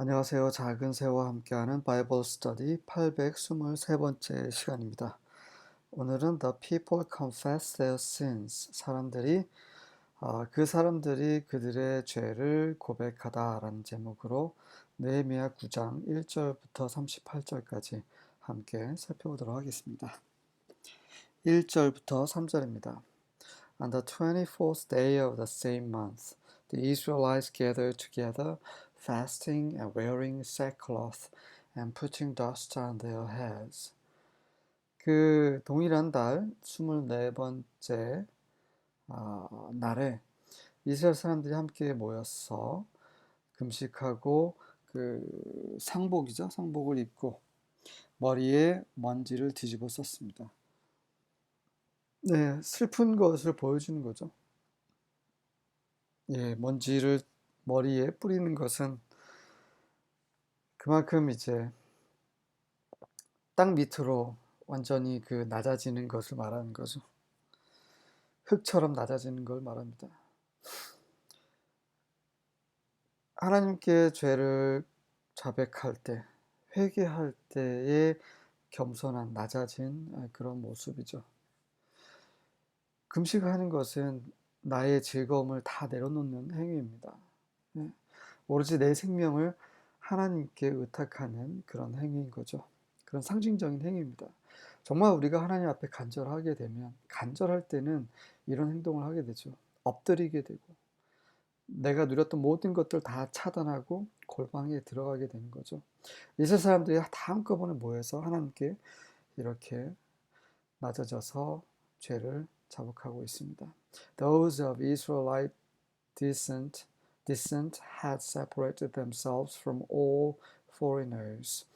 안녕하세요. 작은 새와 함께하는 바이블 스터디 823번째 시간입니다. 오늘은 The People Confess Their Sins. 그 사람들이 그들의 죄를 고백하다라는 제목으로 느헤미야 9장 1절부터 38절까지 함께 살펴보도록 하겠습니다. 1절부터 3절입니다. On the 24th day of the same month, the Israelites gathered together, fasting and wearing sackcloth and putting dust on their heads. 그 동일한 달 24번째 날에 이스라엘 사람들이 함께 모여서 금식하고 그 상복을 입고 머리에 먼지를 뒤집어 썼습니다. 네, 슬픈 것을 보여주는 거죠. 예, 먼지를 머리에 뿌리는 것은 그만큼 이제 땅 밑으로 완전히 그 낮아지는 것을 말하는 거죠. 흙처럼 낮아지는 걸 말합니다. 하나님께 죄를 자백할 때, 회개할 때의 겸손한 낮아진 그런 모습이죠. 금식하는 것은 나의 즐거움을 다 내려놓는 행위입니다. 예, 오로지 내 생명을 하나님께 의탁하는 그런 행위인 거죠. 그런 상징적인 행위입니다. 정말 우리가 하나님 앞에 간절하게 되면, 간절할 때는 이런 행동을 하게 되죠. 엎드리게 되고 내가 누렸던 모든 것들 다 차단하고 골방에 들어가게 되는 거죠. 이스라엘 사람들이 다 한꺼번에 모여서 하나님께 이렇게 낮아져서 죄를 자복하고 있습니다. Those of Israelite descent had separated themselves from all foreigners.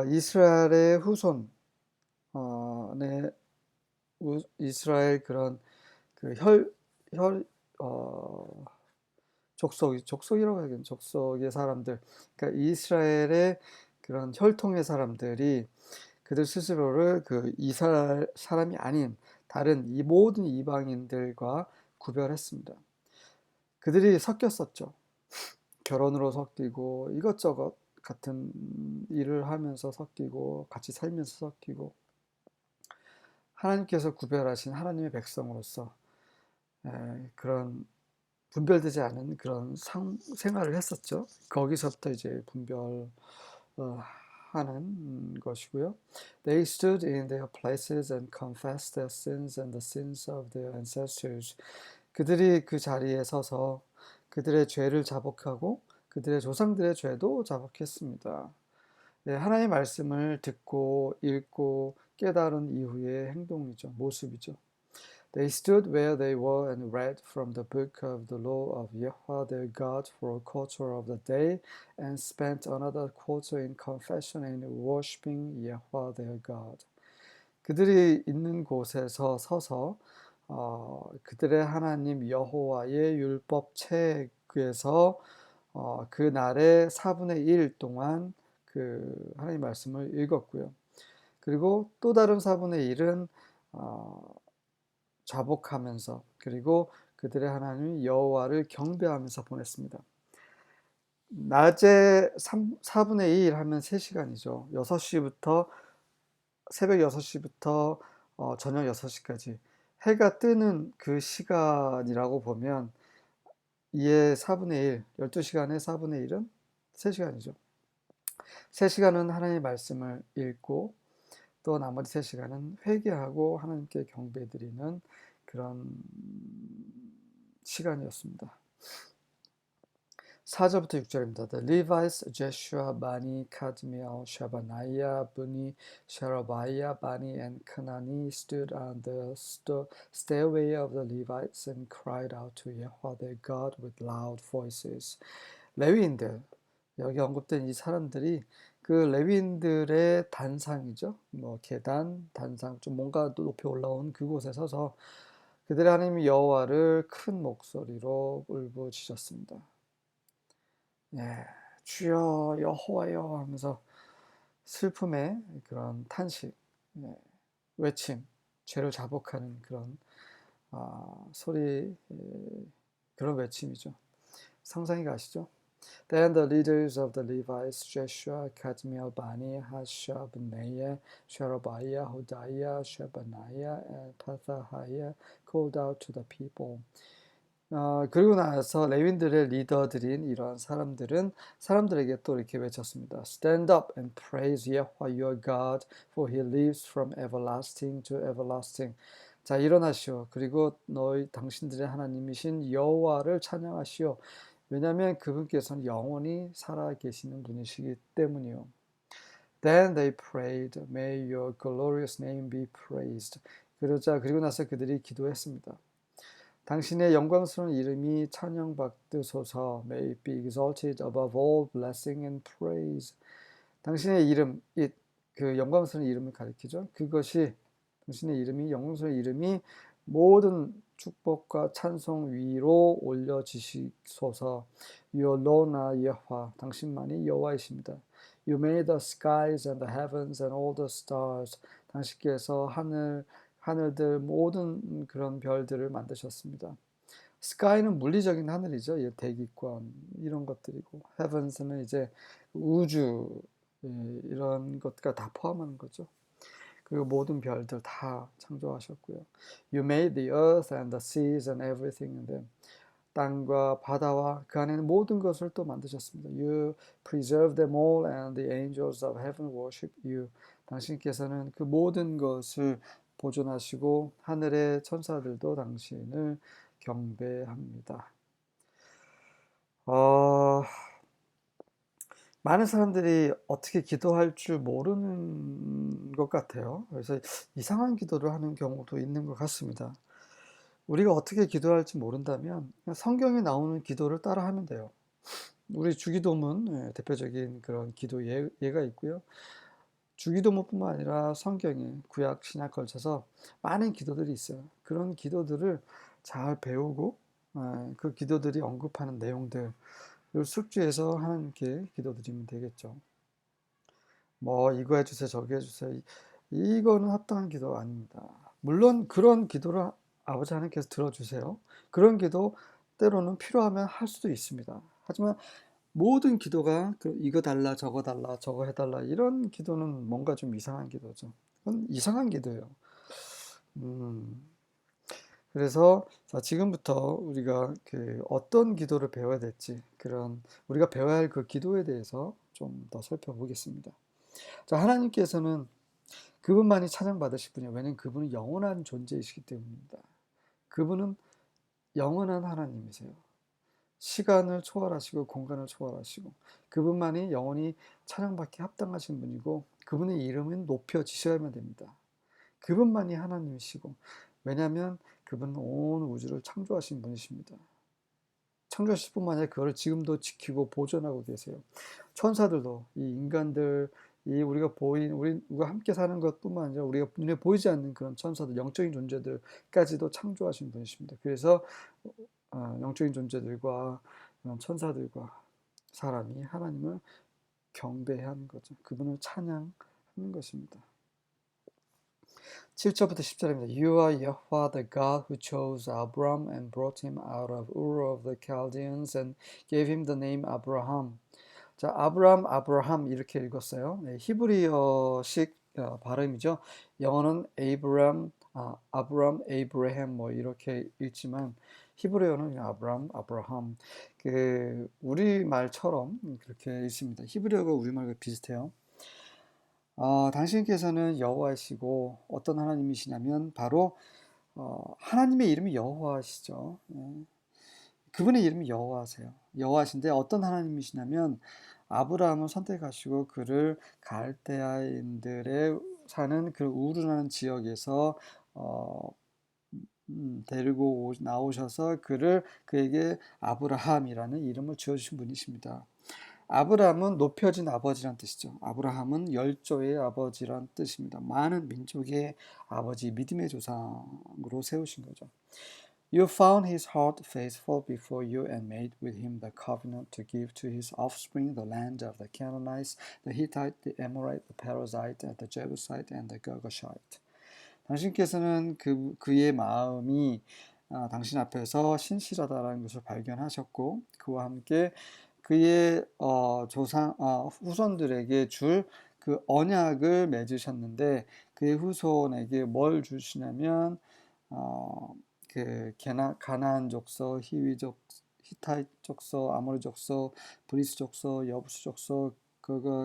이스라엘의 후손, 이스라엘 그런 그 족속이라고 해야겠네. 족속의 사람들, 그러니까 이스라엘의 그런 혈통의 사람들이 그들 스스로를 그 이스라엘 사람이 아닌 다른 이 모든 이방인들과 구별했습니다. 그들이 섞였었죠. 결혼으로 섞이고 이것저것 같은 일을 하면서 섞이고 같이 살면서 섞이고 하나님께서 구별하신 하나님의 백성으로서 그런 분별되지 않은 그런 생활을 했었죠. 거기서부터 이제 분별하는 것이고요. They stood in their places and confessed their sins and the sins of their ancestors. 그들이 그 자리에 서서 그들의 죄를 자복하고 그들의 조상들의 죄도 자복했습니다. 네, 하나님의 말씀을 듣고 읽고 깨달은 이후의 행동이죠. 모습이죠. They stood where they were and read from the book of the law of Yahweh their God for a quarter of the day and spent another quarter in confession and worshiping Yahweh their God. 그들이 있는 곳에서 서서 그들의 하나님 여호와의 율법 책에서 그 날의 4분의 1 동안 그 하나님 말씀을 읽었고요. 그리고 또 다른 4분의 1은 자복하면서 그리고 그들의 하나님 여호와를 경배하면서 보냈습니다. 낮에 4분의 1 하면 3시간이죠. 6시부터 새벽 6시부터 저녁 6시까지 해가 뜨는 그 시간이라고 보면 이에 4분의 1, 12시간의 4분의 1은 3시간이죠. 3시간은 하나님의 말씀을 읽고 또 나머지 3시간은 회개하고 하나님께 경배드리는 그런 시간이었습니다. 4절부터 6절입니다. The Levites, Jeshua, Bani, Kadmiel, Shabaniah, Buni, Sherebiah, Bani, and Kanani stood on the stairway of the Levites and cried out to Yahweh their God with loud voices. 레위인들, 여기 언급된 이 사람들이 그 레위인들의 단상이죠. 뭐 계단, 단상, 좀 뭔가 높이 올라온 그곳에 서서 그들의 하나님 여호와를 큰 목소리로 울부짖었습니다. 예, 주여 여호와여 하면서 슬픔의 그런 탄식, 예, 외침, 죄를 자복하는 그런 소리, 그런 외침이죠. 상상이 가시죠? Then the leaders of the Levites, Jeshua, Kadmiel, Bani, Hashabneiah, Sherebiah, Hodiah, Shebaniah, and Pethahiah called out to the people. 그리고 나서 레윈들의 리더들인 이러한 사람들은 사람들에게 또 이렇게 외쳤습니다. Stand up and praise Yahweh your God, for he lives from everlasting to everlasting. 자, 일어나시오. 그리고 당신들의 하나님이신 여호와를 찬양하시오. 왜냐하면 그분께서는 영원히 살아계시는 분이시기 때문이요. Then they prayed, may your glorious name be praised. 그리고 나서 그들이 기도했습니다. 당신의 영광스러운 이름이 찬양받으소서. May it be exalted above all blessing and praise. 당신의 이름, 그 영광스러운 이름을 가리키죠. 그것이 당신의 이름이 영광스러운 이름이 모든 축복과 찬송 위로 올려지시소서. You alone are Yahweh. 당신만이 여호와이십니다. You made the skies and the heavens and all the stars. 당신께서 하늘들 모든 그런 별들을 만드셨습니다. sky는 물리적인 하늘이죠. 대기권 이런 것들이고, heavens는 이제 우주 이런 것과 다 포함하는 거죠. 그리고 모든 별들 다 창조하셨고요. You made the earth and the seas and everything in them. 땅과 바다와 그 안에는 모든 것을 또 만드셨습니다. You preserve them all and the angels of heaven worship you. 당신께서는 그 모든 것을 보존하시고 하늘의 천사들도 당신을 경배합니다. 많은 사람들이 어떻게 기도할 줄 모르는 것 같아요. 그래서 이상한 기도를 하는 경우도 있는 것 같습니다. 우리가 어떻게 기도할지 모른다면 성경에 나오는 기도를 따라 하면 돼요. 우리 주기도문 대표적인 그런 기도 예가 있고요. 주기도문뿐만 아니라 성경에 구약 신약 걸쳐서 많은 기도들이 있어요. 그런 기도들을 잘 배우고 그 기도들이 언급하는 내용들을 숙지해서 하나님께 기도드리면 되겠죠. 뭐 이거 해주세요, 저거 해주세요. 이거는 합당한 기도 아닙니다. 물론 그런 기도를 아버지 하나님께서 들어주세요. 그런 기도 때로는 필요하면 할 수도 있습니다. 하지만 모든 기도가 이거 달라 저거 달라 저거 해달라 이런 기도는 뭔가 좀 이상한 기도죠. 그건 이상한 기도예요. 그래서 지금부터 우리가 어떤 기도를 배워야 될지 우리가 배워야 할 그 기도에 대해서 좀 더 살펴보겠습니다. 자, 하나님께서는 그분만이 찬양받으실 분이에요. 왜냐하면 그분은 영원한 존재이시기 때문입니다. 그분은 영원한 하나님이세요. 시간을 초월하시고 공간을 초월하시고 그분만이 영원히 찬양받기 합당하신 분이고 그분의 이름은 높여지셔야만 됩니다. 그분만이 하나님이시고 왜냐하면 그분은 온 우주를 창조하신 분이십니다. 창조하실 뿐만 아니라 그걸 지금도 지키고 보존하고 계세요. 천사들도 이 인간들 우리가 함께 사는 것뿐만 아니라 우리가 눈에 보이지 않는 그런 천사들, 영적인 존재들까지도 창조하신 분이십니다. 그래서 영적인 존재들과 천사들과 사람이 하나님을 경배해야 하는 거죠. 그분을 찬양하는 것입니다. 7절부터 10절입니다. You are Yahweh, the God who chose Abram and brought him out of Ur of the Chaldeans and gave him the name Abraham. 자, 아브라함 이렇게 읽었어요. 네, 히브리어식 발음이죠. 영어는 아브람, 에이브라햄 뭐 이렇게 읽지만 히브리어는 아브라함. 우리말처럼 그렇게 읽습니다. 히브리어가 우리말과 비슷해요. 당신께서는 여호와이시고 어떤 하나님이시냐면 바로 하나님의 이름이 여호와시죠. 그분의 이름이 여호와신데 어떤 하나님이시냐면 아브라함을 선택하시고 그를 갈대아인들의 사는 그 우르라는 지역에서 데리고 나오셔서 그에게 아브라함이라는 이름을 지어주신 분이십니다. 아브라함은 높여진 아버지란 뜻이죠. 아브라함은 열조의 아버지란 뜻입니다. 많은 민족의 아버지, 믿음의 조상으로 세우신 거죠. You found his heart faithful before you and made with him the covenant to give to his offspring the land of the Canaanites, the Hittite, the Amorite, the Perizzite, the Jebusite, and the Girgashite. 당신께서는 그의 마음이 당신 앞에서 신실하다라는 것을 발견하셨고 그와 함께 그의 후손들에게 줄 그 언약을 맺으셨는데 그의 후손에게 뭘 주시냐면 가나안 족속, 히위 히타이 족속, 아모리 족속, 브리스 족속, 여부스 족속,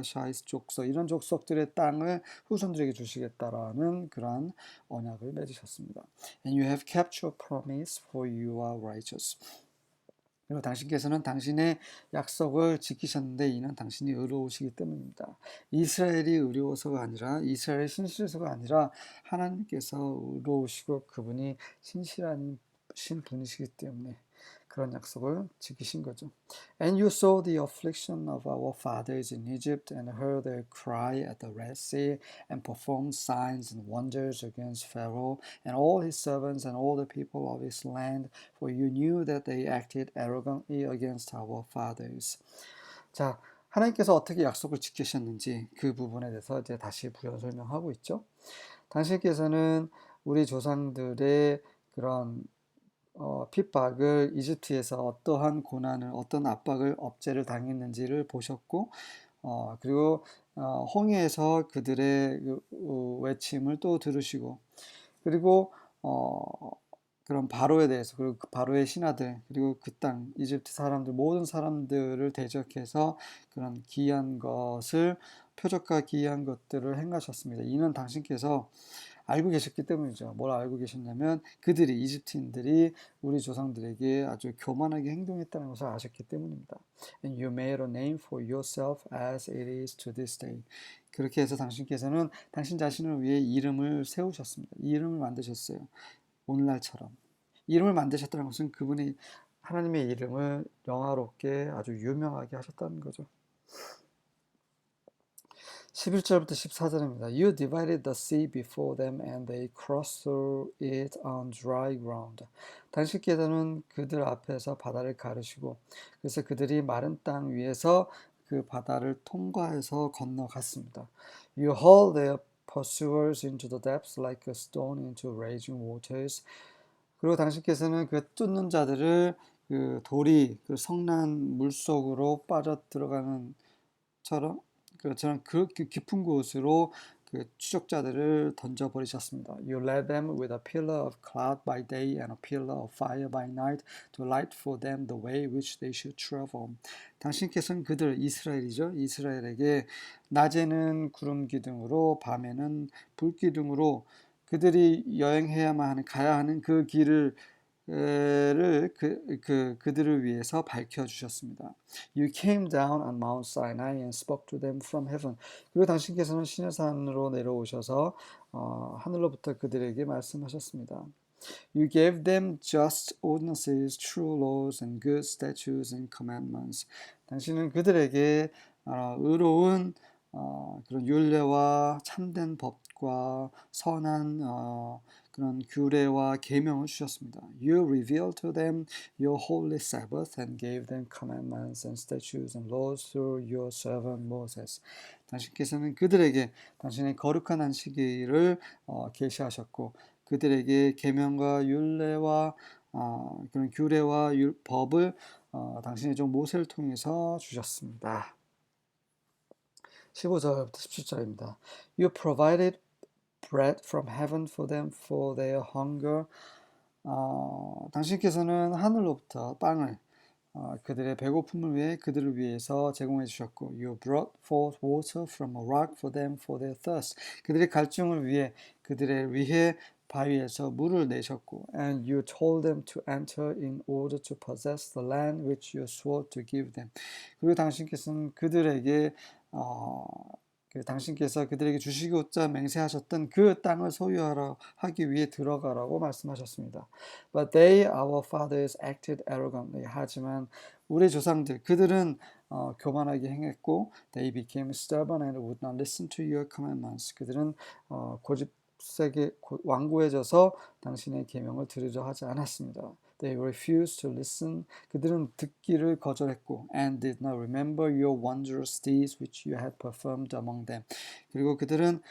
샤이스 족속 이런 족속들의 땅을 후손들에게 주시겠다라는 그러한 언약을 맺으셨습니다. And you have kept your promise for you are righteous. 그리고 당신께서는 당신의 약속을 지키셨는데 이는 당신이 의로우시기 때문입니다. 이스라엘이 의로워서가 아니라 이스라엘이 신실해서가 아니라 하나님께서 의로우시고 그분이 신실한 분이시기 때문에 그런 약속을 지키신 거죠. And you saw the affliction of our fathers in Egypt and heard their cry at the Red Sea and performed signs and wonders against Pharaoh and all his servants and all the people of his land, for you knew that they acted arrogantly against our fathers. 자, 하나님께서 어떻게 약속을 지키셨는지 그 부분에 대해서 이제 다시 부연 설명하고 있죠. 당신께서는 우리 조상들의 그런 핍박을 이집트에서 어떠한 고난을 어떤 압박을 업제를 당했는지를 보셨고 그리고 홍해에서 그들의 외침을 또 들으시고 그리고 그런 바로에 대해서 그리고 그 바로의 신하들 그리고 그 땅 이집트 사람들 모든 사람들을 대적해서 그런 기이한 것을 표적과 기이한 것들을 행하셨습니다. 이는 당신께서 알고 계셨기 때문이죠. 뭘 알고 계셨냐면 그들이 이집트인들이 우리 조상들에게 아주 교만하게 행동했다는 것을 아셨기 때문입니다. And you made a name for yourself as it is to this day. 그렇게 해서 당신께서는 당신 자신을 위해 이름을 세우셨습니다. 이름을 만드셨어요. 오늘날처럼. 이름을 만드셨다는 것은 그분이 하나님의 이름을 영화롭게 아주 유명하게 하셨다는 거죠. 11절부터 14절입니다. You divided the sea before them and they crossed through it on dry ground. 당신께서는 그들 앞에서 바다를 가르시고 그래서 그들이 마른 땅 위에서 그 바다를 통과해서 건너갔습니다. You hauled their pursuers into the depths like a stone into raging waters. 그리고 당신께서는 그 쫓는 자들을 그 돌이 그 성난 물속으로 빠져 들어가는 그처럼 그 깊은 곳으로 그 추적자들을 던져버리셨습니다. You led them with a pillar of cloud by day and a pillar of fire by night to light for them the way which they should travel. 당신께서는 그들 이스라엘이죠. 이스라엘에게 낮에는 구름 기둥으로 밤에는 불 기둥으로 그들이 여행해야만 하는 가야 하는 그 길을 그들을 위해서 밝혀주셨습니다. You came down on Mount Sinai and spoke to them from heaven. 그리고 당신께서는 시내산으로 내려오셔서 하늘로부터 그들에게 말씀하셨습니다. You gave them just ordinances, true laws, and good statutes and commandments. 당신은 그들에게 의로운 그런 율례와 참된 법과 선한 그런 규례와 계명을 주셨습니다. You revealed to them your holy Sabbath and gave them commandments and statutes and laws through your servant Moses. 당신께서는 그들에게 당신의 거룩한 안식일을 계시하셨고 그들에게 계명과 율례와 그런 규례와 법을 당신의 종 모세를 통해서 주셨습니다. 15절부터 17절입니다. You provided bread from heaven for them for their hunger. 당신께서는 하늘로부터 빵을 그들의 배고픔을 위해 그들을 위해서 제공해 주셨고 You brought forth water from a rock for them for their thirst. 그들의 갈증을 위해 그들을 위해 바위에서 물을 내셨고 And you told them to enter in order to possess the land which you swore to give them. 그리고 당신께서는 그들에게 당신께서 그들에게 주시고자 맹세하셨던 그 땅을 소유하라 하기 위해 들어가라고 말씀하셨습니다. But they, our fathers, acted arrogantly. 하지만 우리 조상들, 그들은 교만하게 행했고, they became stubborn and would not listen to your commandments. 그들은 고집세게 완고해져서 당신의 계명을 들으려 하지 않았습니다. They refused to listen. 그들은 듣기를 거절했고, and did not remember your wondrous deeds which you had performed among them. 그리고 그들은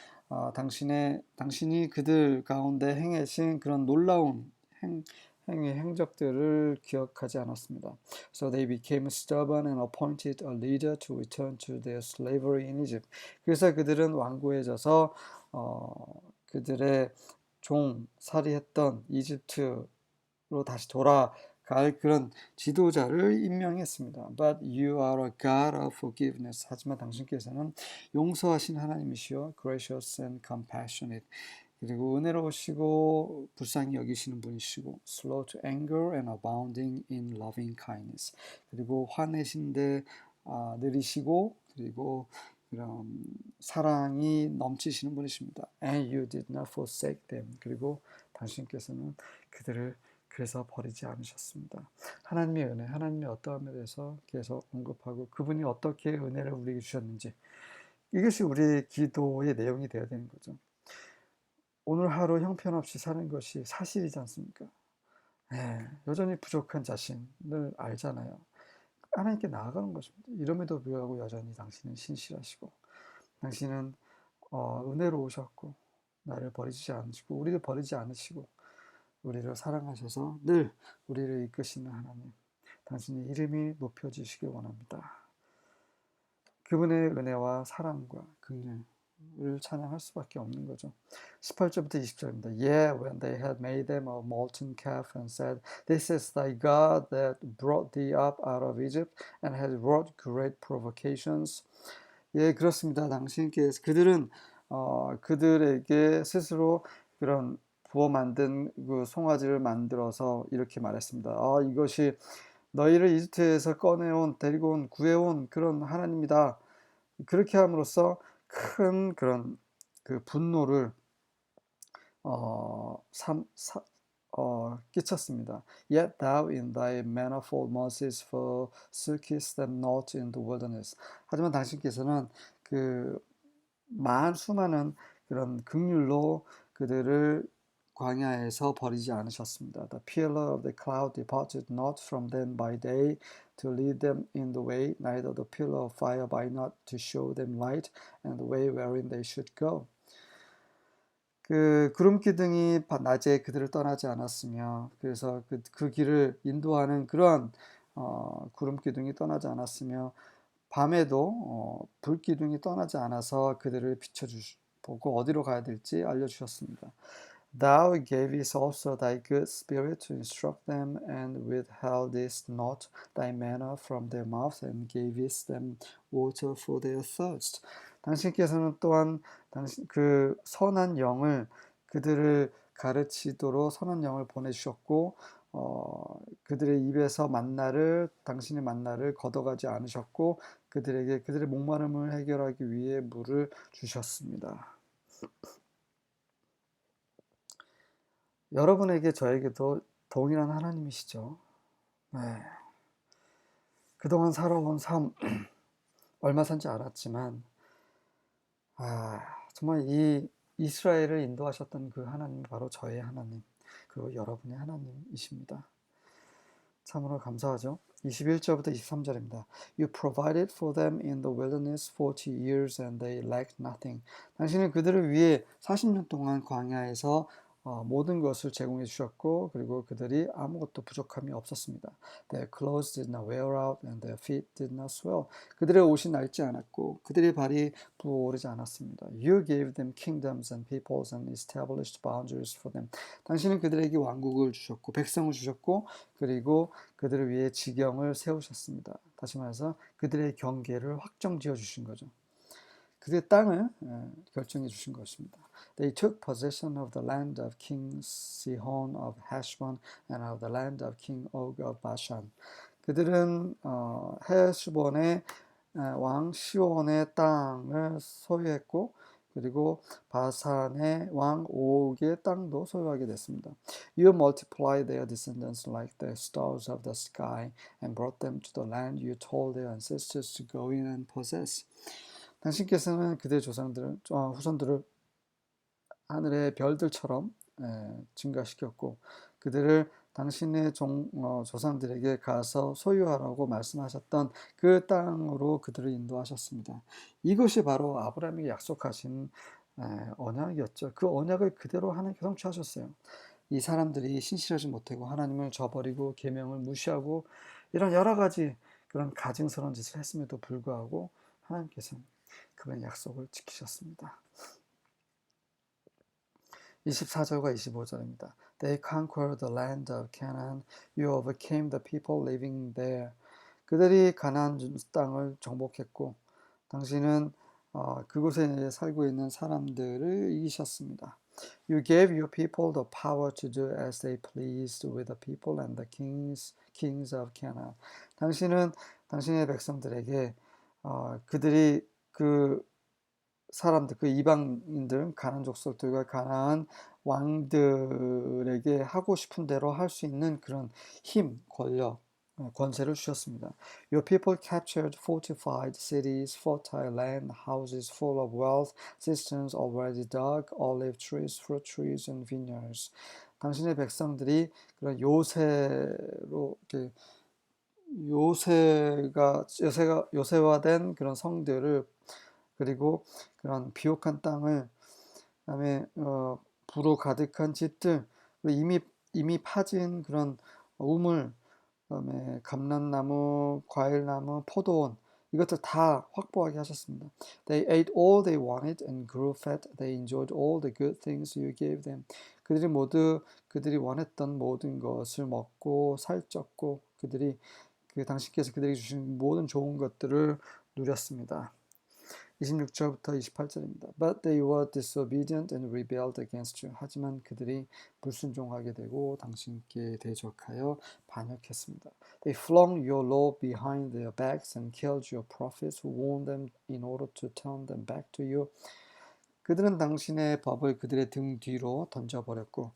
당신이 그들 가운데 행하신 그런 놀라운 행적들을 기억하지 않았습니다. So they became stubborn and appointed a leader to return to their slavery in Egypt. 그래서 그들은 완고해져서 그들의 살이했던 이집트로 다시 돌아갈 그런 지도자를 임명했습니다. But you are a God of forgiveness. 하지만 당신께서는 용서하신 하나님이시여, gracious and compassionate. 그리고 은혜로우시고 불쌍히 여기시는 분이시고, slow to anger and abounding in loving kindness. 그리고 화내신데 느리시고, 그리고 그런 사랑이 넘치시는 분이십니다. And you did not forsake them. 그리고 당신께서는 그들을 그래서 버리지 않으셨습니다. 하나님의 은혜, 하나님의 어떠함에 대해서 계속 언급하고 그분이 어떻게 은혜를 우리에게 주셨는지, 이것이 우리의 기도의 내용이 되어야 되는 거죠. 오늘 하루 형편없이 사는 것이 사실이지 않습니까? 여전히 부족한 자신을 알잖아요. 하나님께 나아가는 것입니다. 이름에도 불구하고 여전히 당신은 신실하시고, 당신은 은혜로우셨고, 나를 버리지 않으시고, 우리를 버리지 않으시고, 우리를 사랑하셔서 늘 우리를 이끄시는 하나님, 당신의 이름이 높여지시길 원합니다. 그분의 은혜와 사랑과 긍휼을 찬양할 수밖에 없는 거죠. 18절부터 20절입니다. Yeah, when they had made them a molten calf and said, This is thy God that brought thee up out of Egypt and has wrought great provocations. 예, 그렇습니다. 당신께서 그들은 그들에게 스스로 그런 부어 만든 그 송아지를 만들어서 이렇게 말했습니다. 이것이 너희를 이집트에서 데리고 온, 구해온 그런 하나님이다. 그렇게 함으로써 큰 그런 그 분노를 끼쳤습니다. Yet thou in thy manifold mercies forsakest them not in the wilderness. 하지만 당신께서는 그 수많은 그런 긍휼로 그들을 광야에서 버리지 않으셨습니다. The pillar of the cloud departed not from them by day to lead them in the way, neither the pillar of fire by night to show them light and the way wherein they should go. 그 구름 기둥이 낮에 그들을 떠나지 않았으며, 그래서 그 길을 인도하는 그러한 구름 기둥이 떠나지 않았으며, 밤에도 불 기둥이 떠나지 않아서 그들을 비춰보고 어디로 가야 될지 알려주셨습니다. Thou gavest also thy good spirit to instruct them, and withheldest not thy manna from their mouth, and gavest them water for their thirst. 당신께서는 또한 그 선한 영을 그들을 가르치도록 선한 영을 보내주셨고, 그들의 입에서 당신의 만나를 걷어가지 않으셨고, 그들의 목마름을 해결하기 위해 물을 주셨습니다. 여러분에게 저에게도 동일한 하나님이시죠. 그동안 살아온 삶 얼마 산지 알았지만 정말 이 이스라엘을 인도하셨던 그 하나님이 바로 저의 하나님, 그리고 여러분의 하나님이십니다. 참으로 감사하죠. 21절부터 23절입니다. You provided for them in the wilderness 40 years and they lacked nothing. 당신은 그들을 위해 40년 동안 광야에서 모든 것을 제공해 주셨고, 그리고 그들이 아무것도 부족함이 없었습니다. Their clothes did not wear out and their feet did not swell. 그들의 옷이 낡지 않았고 그들의 발이 부어오르지 않았습니다. You gave them kingdoms and peoples and established boundaries for them. 당신은 그들에게 왕국을 주셨고 백성을 주셨고, 그리고 그들을 위해 지경을 세우셨습니다. 다시 말해서 그들의 경계를 확정지어 주신 거죠. 그들의 땅을 결정해 주신 것입니다. They took possession of the land of King Sihon of Heshbon and of the land of King Og of Bashan. 그들은 헤스본의 왕 시온의 땅을 소유했고, 그리고 바산의 왕 오옥의 땅도 소유하게 됐습니다. You multiplied their descendants like the stars of the sky and brought them to the land you told their ancestors to go in and possess. 당신께서는 그들의 후손들을 하늘의 별들처럼 증가시켰고, 그들을 당신의 조상들에게 가서 소유하라고 말씀하셨던 그 땅으로 그들을 인도하셨습니다. 이것이 바로 아브라함에게 약속하신 언약이었죠. 그 언약을 그대로 하나님께 성취하셨어요. 이 사람들이 신실하지 못하고 하나님을 저버리고 계명을 무시하고 이런 여러 가지 그런 가증스러운 짓을 했음에도 불구하고 하나님께서는 그런 약속을 지키셨습니다. 24절과 25절입니다. They conquered the land of Canaan. You overcame the people living there. 그들이 가나안 땅을 정복했고 당신은 그곳에 살고 있는 사람들을 이기셨습니다. You gave your people the power to do as they pleased with the people and the kings of Canaan. 당신은 당신의 백성들에게 그들이 그 사람들, 그 이방인들, 가나안 족속들과 가나안 왕들에게 하고 싶은 대로 할 수 있는 그런 힘, 권력, 권세를 주셨습니다. Your people captured fortified cities, fertile land, houses full of wealth, cisterns already dug, olive trees, fruit trees, and vineyards. 당신의 백성들이 그런 요새화된 그런 성들을 그리고 그런 비옥한 땅을 그다음에 부로 가득한 집들 이미 파진 그런 우물 그다음에 감람나무, 과일나무, 포도원 이것들 다 확보하게 하셨습니다. They ate all they wanted and grew fat. They enjoyed all the good things you gave them. 그들이 모두 그들이 원했던 모든 것을 먹고 살쪘고 당신께서 그들에게 주신 모든 좋은 것들을 누렸습니다. 26절부터 28절입니다. But they were disobedient and rebelled against you. 하지만 그들이 불순종하게 되고 당신께 대적하여 반역했습니다. They flung your law behind their backs and killed your prophets who warned them in order to turn them back to you. 그들은 당신의 법을 그들의 등 뒤로 던져버렸고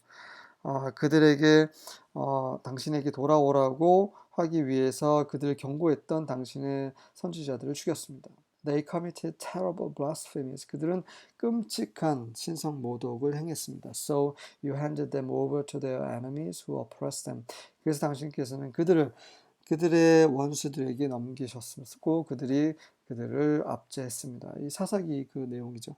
당신에게 돌아오라고 하기 위해서 그들을 경고했던 당신의 선지자들을 죽였습니다. They committed terrible blasphemies. 그들은 끔찍한 신성 모독을 행했습니다. So you handed them over to their enemies who oppressed them. 그래서 당신께서는 그들의 원수들에게 넘기셨고 그들을 압제했습니다. 이 사사기 그 내용이죠.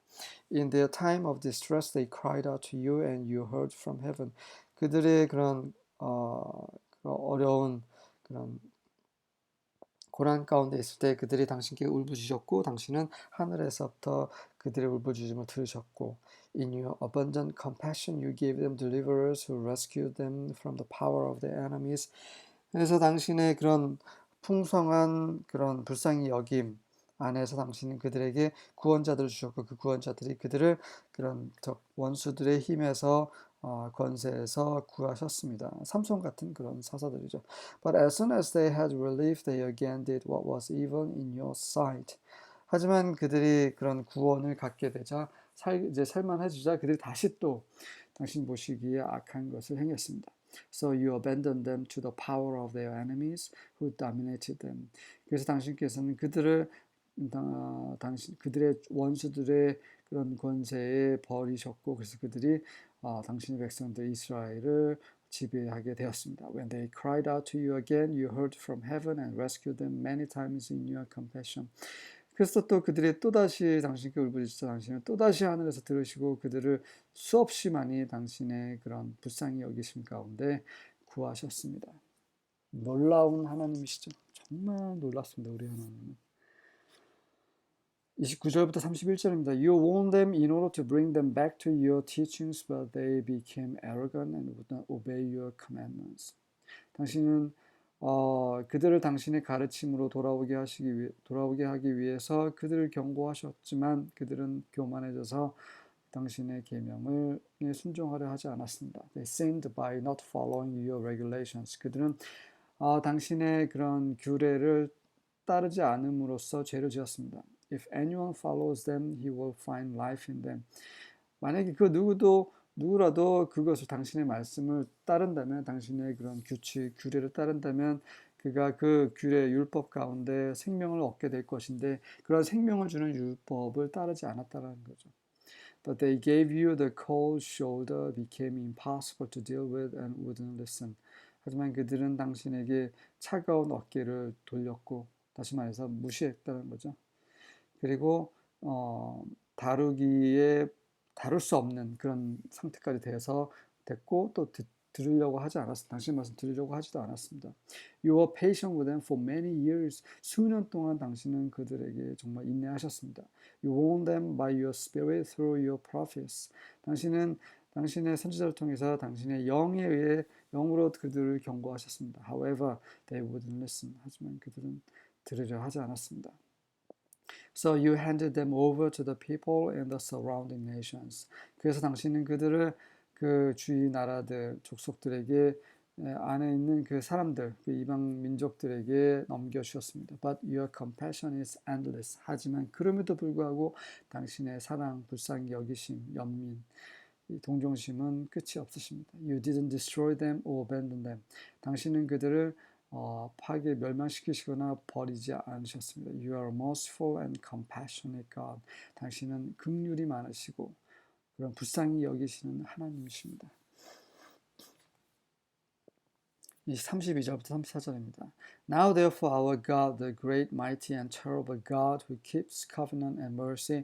In their time of distress, they cried out to you, and you heard from heaven. 그들의 그런 어려운 그런 고난 가운데 있을 때 그들이 당신께 울부짖었고 당신은 하늘에서부터 그들의 울부짖음을 들으셨고 In your abundant compassion you gave them deliverers who rescued them from the power of their enemies. 그래서 당신의 그런 풍성한 그런 불쌍히 여김 안에서 당신은 그들에게 구원자들을 주셨고 그 구원자들이 그들을 그런 원수들의 힘에서 권세에서 구하셨습니다. 삼손 같은 그런 사사들이죠. But as soon as they had relief, they again did what was evil in your sight. 하지만 그들이 그런 구원을 갖게 되자 이제 살만해지자 그들이 다시 또 당신 보시기에 악한 것을 행했습니다. So you abandoned them to the power of their enemies who dominated them. 그래서 당신께서는 그들의 원수들의 그런 권세에 버리셨고 그래서 그들이 당신의 백성들 이스라엘을 지배하게 되었습니다. When they cried out to you again, you heard from heaven and rescued them many times in your compassion. 그래서 또 그들이 또다시 당신께 울부짖자 당신은 또다시 하늘에서 들으시고 그들을 수없이 많이 당신의 그런 불쌍히 여기심 가운데 구하셨습니다. 놀라운 하나님이시죠. 정말 놀랍습니다. 우리 하나님은. 29절부터 31절입니다. You warned them in order to bring them back to your teachings, but they became arrogant and would not obey your commandments. 당신은 그들을 당신의 가르침으로 돌아오게 하기 위해서 그들을 경고하셨지만 그들은 교만해져서 당신의 계명을 순종하려 하지 않았습니다. They sinned by not following your regulations. 그들은 당신의 그런 규례를 따르지 않음으로써 죄를 지었습니다. If anyone follows them, he will find life in them. 만약에 누구라도 그것을 당신의 말씀을 따른다면 당신의 그런 규례를 따른다면 그가 그 규례 율법 가운데 생명을 얻게 될 것인데 그런 생명을 주는 율법을 따르지 않았다는 거죠. But they gave you the cold shoulder, became impossible to deal with and wouldn't listen. 하지만 그들은 당신에게 차가운 어깨를 돌렸고 다시 말해서 무시했다는 거죠. 그리고 다룰 수 없는 그런 상태까지 돼서 됐고 또 들으려고 하지 않았습니다. 당신 말씀 들으려고 하지도 않았습니다. You were patient with them for many years. 수년 동안 당신은 그들에게 정말 인내하셨습니다. You warned them by your spirit through your prophets. 당신은 당신의 선지자를 통해서 당신의 영에 의해 영으로 그들을 경고하셨습니다. However, they wouldn't listen. 하지만 그들은 들으려 하지 않았습니다. So you handed them over to the people in the surrounding nations. 그래서 당신은 그들을 그 주위 나라들, 족속들에게 안에 있는 그 사람들, 그 이방 민족들에게 넘겨주셨습니다. But your compassion is endless. 하지만 그럼에도 불구하고 당신의 사랑, 불쌍히 여기심, 연민, 이 동정심은 끝이 없으십니다. You didn't destroy them or abandon them. 당신은 그들을 파괴, 멸망시키시거나 버리지 않으셨습니다. You are merciful and compassionate God. 당신은 긍휼이 많으시고 그런 불쌍히 여기시는 하나님이십니다. 이 32절부터 34절입니다. Now therefore our God, the great, mighty and terrible God who keeps covenant and mercy,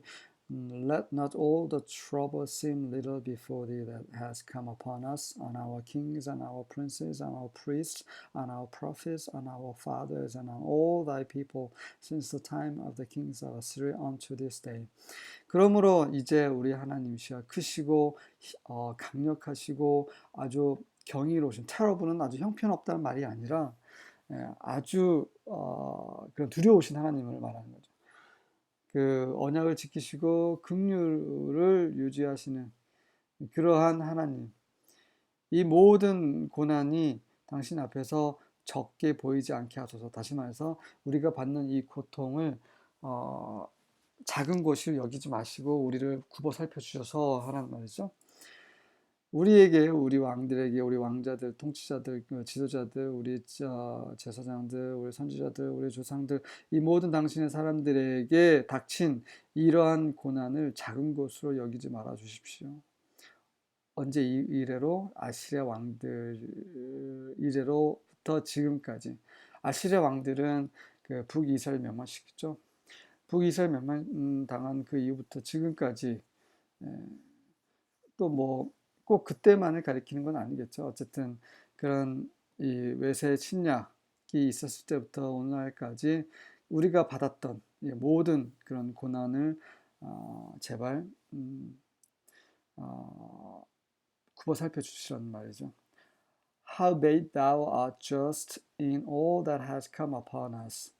let not all the trouble seem little before thee that has come upon us, on our kings and our princes and our priests, on our prophets and our fathers and on all thy people since the time of the kings of Assyria unto this day. 그러므로 이제 우리 하나님이시여 크시고 강력하시고 아주 경이로우신, terrible은 아주 형편없다는 말이 아니라 아주 그런 두려우신 하나님을 말하는 거죠. 그 언약을 지키시고 긍휼을 유지하시는 그러한 하나님. 이 모든 고난이 당신 앞에서 적게 보이지 않게 하소서. 다시 말해서 우리가 받는 이 고통을 작은 것을 여기지 마시고 우리를 굽어 살펴주셔서 하라는 말이죠. 우리에게, 우리 왕들에게, 우리 왕자들, 통치자들, 지도자들, 우리 제사장들, 우리 선지자들, 우리 조상들, 이 모든 당신의 사람들에게 닥친 이러한 고난을 작은 것으로 여기지 말아 주십시오. 언제 이래로? 아시리아 왕들 이래로부터 지금까지. 아시리아 왕들은 그 북이스라엘 멸망시켰죠. 북이스라엘 멸망 당한 그 이후부터 지금까지 또 뭐 꼭 그때만을 가리키는 건 아니겠죠. 어쨌든 그런 이 외세 침략이 있었을 때부터 오늘날까지 우리가 받았던 모든 그런 고난을 제발 굽어 살펴주시라는 말이죠. How great thou art just in all that has come upon us.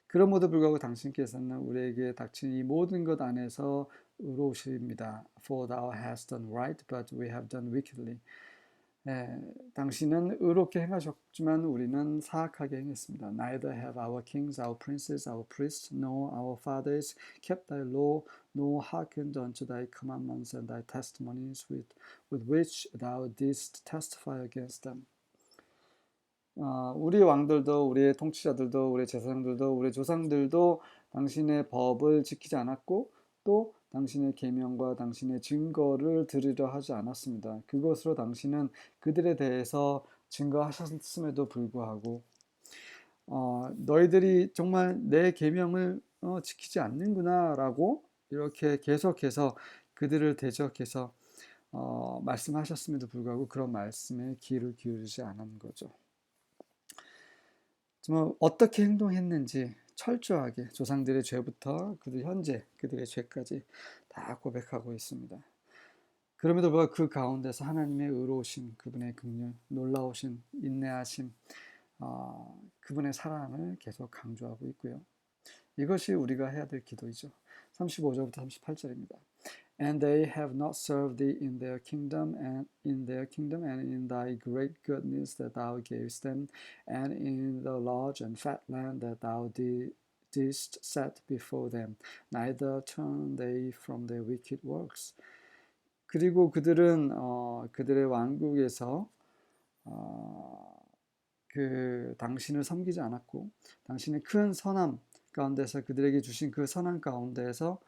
그럼에도 불구하고 당신께서는 우리에게 닥친 이 모든 것 안에서 의로우십니다. For thou hast done right, but we have done wickedly. 당신은 의롭게 행하셨지만 우리는 사악하게 행했습니다. Neither have our kings, our princes, our priests, nor our fathers kept thy law, nor hearkened unto thy commandments and thy testimonies with which thou didst testify against them. 우리 왕들도, 우리의 통치자들도, 우리의 제사장들도, 우리의 조상들도 당신의 법을 지키지 않았고 또 당신의 계명과 당신의 증거를 들으려 하지 않았습니다. 그것으로 당신은 그들에 대해서 증거하셨음에도 불구하고 너희들이 정말 내 계명을 지키지 않는구나라고 이렇게 계속해서 그들을 대적해서 말씀하셨음에도 불구하고 그런 말씀에 귀를 기울이지 않은 거죠. 정말 어떻게 행동했는지 철저하게 조상들의 죄부터 그들 현재 그들의 죄까지 다 고백하고 있습니다. 그럼에도 불구하고 그 가운데서 하나님의 의로우심, 그분의 긍휼, 놀라우신 인내하심, 그분의 사랑을 계속 강조하고 있고요. 이것이 우리가 해야 될 기도이죠. 35절부터 38절입니다. And they have not served thee in their kingdom and in thy great goodness that thou gavest them, and in the large and fat land that thou didst set before them. Neither turn they from their wicked works. 그리고 그들은 그들의 왕국에서 그 당신을 섬기지 않았고 당신의 큰 선함 가운데서 그들에게 주신 그 선함 가운데에서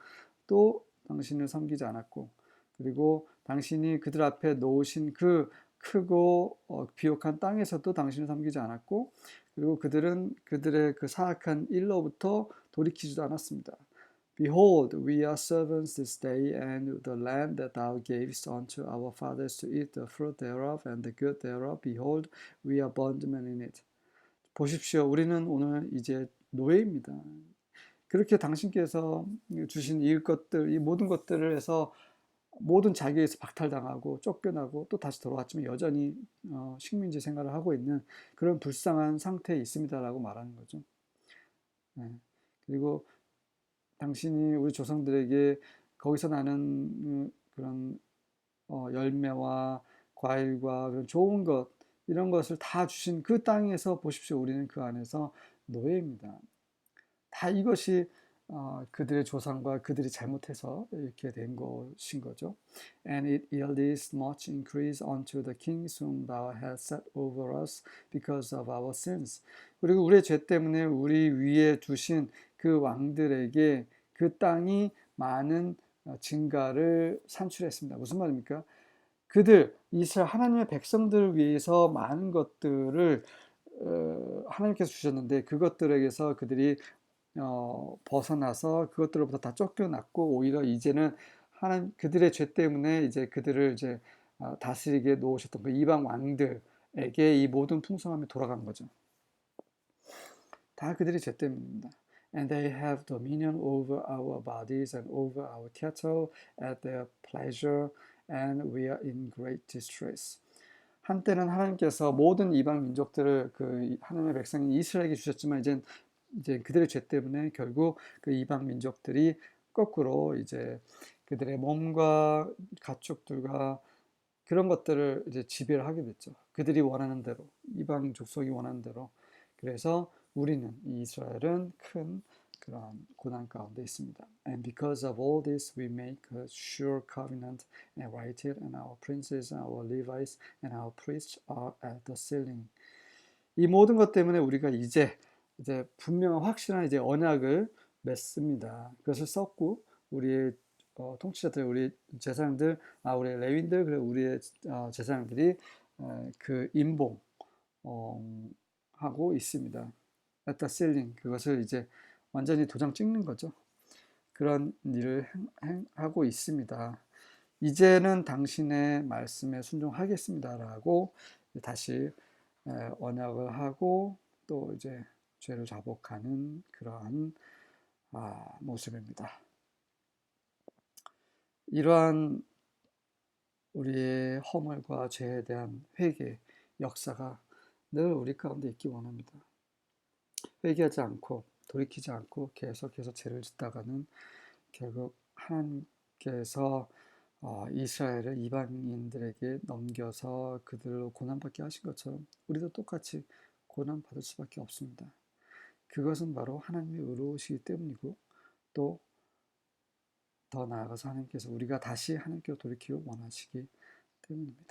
또 당신을 섬기지 않았고 그리고 당신이 그들 앞에 놓으신 그 크고 비옥한 땅에서도 당신을 섬기지 않았고 그리고 그들은 그들의 그 사악한 일로부터 돌이키지도 않았습니다. Behold, we are servants this day, and the land that thou gavest unto our fathers to eat the fruit thereof, and the good thereof, behold, we are bondmen in it. 보십시오. 우리는 오늘 이제 노예입니다. 그렇게 당신께서 주신 이 것들, 이 모든 것들을 해서 모든 자기에서 박탈당하고 쫓겨나고 또 다시 돌아왔지만 여전히 식민지 생활을 하고 있는 그런 불쌍한 상태에 있습니다라고 말하는 거죠. 네. 그리고 당신이 우리 조상들에게 거기서 나는 그런 열매와 과일과 그런 좋은 것 이런 것을 다 주신 그 땅에서 보십시오. 우리는 그 안에서 노예입니다. 다 이것이 그들의 조상과 그들이 잘못해서 이렇게 된 것인 거죠. And it yielded much increase unto the kings whom thou hast set over us because of our sins. 그리고 우리의 죄 때문에 우리 위에 두신 그 왕들에게 그 땅이 많은 증가를 산출했습니다. 무슨 말입니까? 그들 이스라엘 하나님의 백성들을 위해서 많은 것들을 하나님께서 주셨는데 그것들에게서 그들이 벗어나서 그것들로부터 다 쫓겨났고 오히려 이제는 하나님 그들의 죄 때문에 이제 그들을 이제 다스리게 놓으셨던 그 이방 왕들에게 이 모든 풍성함이 돌아간 거죠. 다 그들의 죄 때문입니다. And they have dominion over our bodies and over our cattle at their pleasure, and we are in great distress. 한때는 하나님께서 모든 이방 민족들을 그 하나님의 백성인 이스라엘에게 주셨지만 이제 그들의 죄 때문에 결국 그 이방 민족들이 거꾸로 이제 그들의 몸과 가축들과 그런 것들을 이제 지배를 하게 됐죠. 그들이 원하는 대로, 이방 족속이 원하는 대로. 그래서 우리는 이스라엘은 큰 그런 고난 가운데 있습니다. And because of all this, we make a sure covenant and write it, and our princes, and our Levites, and our priests are at the ceiling. 이 모든 것 때문에 우리가 이제 분명한 확실한 이제 언약을 맺습니다. 그것을 썼고 우리의 통치자들, 우리 제사장들, 우리 레위인들, 그리고 우리의 제사장들이 그 임봉 하고 있습니다. at the ceiling 그것을 이제 완전히 도장 찍는 거죠. 그런 일을 하고 있습니다. 이제는 당신의 말씀에 순종하겠습니다라고 다시 언약을 하고 또 이제 죄를 자복하는 그러한 모습입니다. 이러한 우리의 허물과 죄에 대한 회개 역사가 늘 우리 가운데 있기 원합니다. 회개하지 않고 돌이키지 않고 계속해서 죄를 짓다가는 결국 하나님께서 이스라엘을 이방인들에게 넘겨서 그들로 고난받게 하신 것처럼 우리도 똑같이 고난받을 수밖에 없습니다. 그것은 바로 하나님의 의로우시기 때문이고 또 더 나아가서 하나님께서 우리가 다시 하나님께로 돌이키고 원하시기 때문입니다.